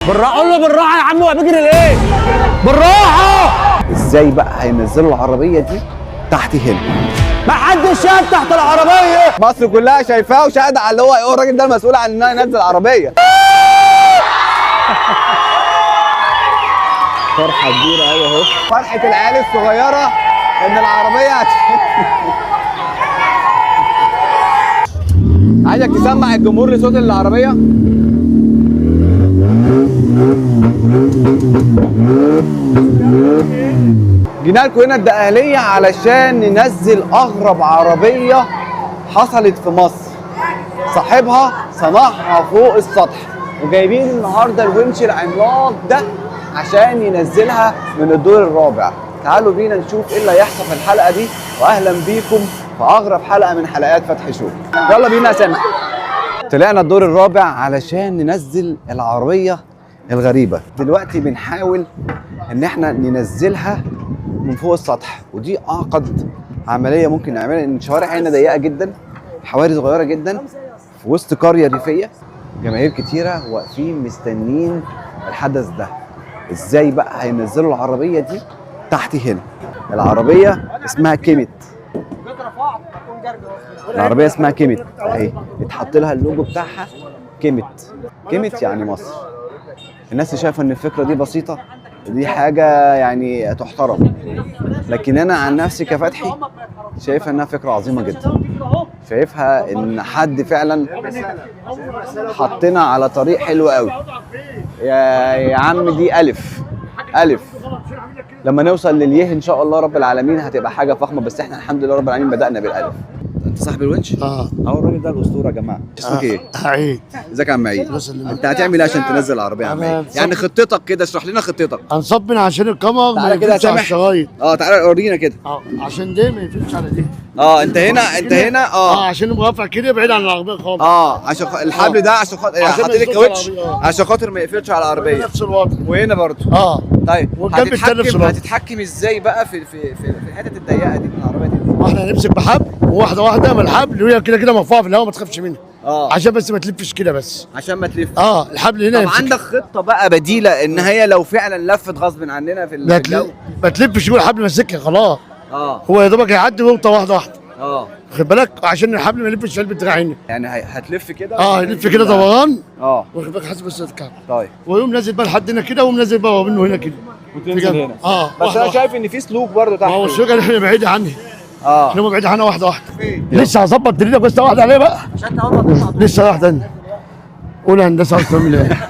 بالراحه، قول له بالراحه يا عم، هو بيجري ليه؟ بالراحه. ازاي بقى هينزلوا العربيه دي تحت هنا؟ ما حدش شاف تحت العربيه. مصر كلها شايفاه وشاهده على اللي هو الراجل ده المسؤول عن انه ينزل عربيه. فرحه كبيره قوي اهو، فرحه العيال الصغيره ان العربيه عايزك تسمع الجمهور لصوت العربيه. جينا لكم هنا الدقهلية علشان ننزل أغرب عربية حصلت في مصر، صاحبها صنعها فوق السطح، وجايبين النهارده الونش العملاق ده عشان ينزلها من الدور الرابع. تعالوا بينا نشوف ايه اللي هيحصل في الحلقة دي، وأهلا بيكم في أغرب حلقة من حلقات فتح شو. يلا بينا يا سامح. طلعنا الدور الرابع علشان ننزل العربية الغريبة. دلوقتي بنحاول ان احنا ننزلها من فوق السطح، ودي اعقد عملية ممكن نعملها لان الشوارع هنا ضيقة جدا، حواري صغيرة جدا في وسط قرية ريفية، جماهير كتيرة واقفين مستنين الحدث ده. ازاي بقى هينزلوا العربية دي تحت هنا؟ العربية اسمها كيميت، العربية اسمها كيميت اهي، اتحط لها اللوجو بتاعها كيميت. كيميت يعني مصر. الناس شايفه ان الفكره دي بسيطه، دي حاجه يعني تحترم، لكن انا عن نفسي كفتحي شايفها انها فكره عظيمه جدا. شايفها ان حد فعلا حطنا على طريق حلو قوي. يا عم دي الف لما نوصل لليه ان شاء الله رب العالمين هتبقى حاجه فخمه، بس احنا الحمد لله رب العالمين بدانا بالالف. انت صاحب الونش؟ اه اهو الراجل ده الاسطوره يا جماعه. اسمك ايه؟ عيد. ازيك يا عم عيد؟ انت هتعمل ايه عشان تنزل العربيه يا عم عيد؟ يعني خطتك كده، اشرح لنا خطتك. هنصبن عشان القمر ما تعالى كده يا يفوتش على سامح. الشرايط. تعالى ورينا كده. عشان دي ما يفوتش على دي. انت هنا عشان مرافع كده بعيد عن العربيه خالص. عشان الحبل ده عشان خاطر عشان حاطين ما يفوتش الكاوتش على العربية. عشان خاطر ما يقفلش على العربيه. نفس الوضع. وهنا برضه. طيب والجنب التاني نفس الوضع. هتتحكم ازاي بقى في الحتت الضيقه دي من العربيه دي؟ واحنا هنمسك بحبل واحده واحده من الحبل، وهي كده مرفوعه في الهواء ما تخافش منها. عشان بس ما تلفش كده بس. عشان ما تلف. الحبل هنا طب يمسك. عندك خطه بقى بديله ان هي لو فعلا لفت غصب عننا في الجو؟ ما تلفش، يقول الحبل ماسكها خلاص. هو يا دوبك هيعدي ويقطع واحده واحده. واخد بالك عشان الحبل ما يلفش في قلب الدراع هنا. يعني هتلف كده؟ يلف كده دوران. واخد بالك حسب بس الكعب. طيب ويقوم نازل بقى لحد هنا كده، ويقوم نازل بقى منه هنا كده. وتنزل هنا. بس انا شايف ان في سلوك برضه تحت. ما هو السلوك احنا بعيد عني. احنا بعيد عنها واحده واحده. لسه هظبط دليلك بس واحده عليه بقى. عشان تهبط لسه واحده. قول هندسه اكتر من ايه؟